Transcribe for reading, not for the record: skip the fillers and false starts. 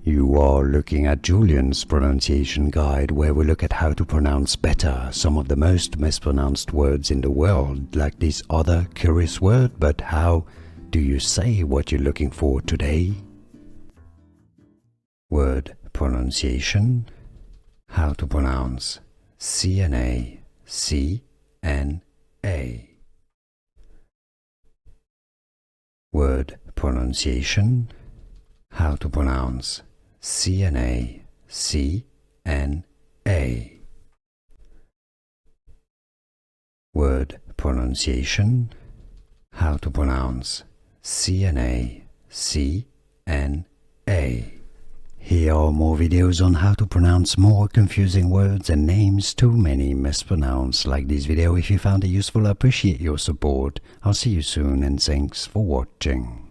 You are looking at Julian's pronunciation guide, where we look at how to pronounce better some of the most mispronounced words in the world, like this other curious word. But how do you say what you're looking for today? Word pronunciation. How to pronounce CNA, C-N-A. Word pronunciation. How to pronounce CNA, C-N-A. Word pronunciation. How to pronounce CNA, C-N-A. Here are more videos on how to pronounce more confusing words and names too many mispronounced. Like this video if you found it useful. I appreciate your support. I'll see you soon and thanks for watching.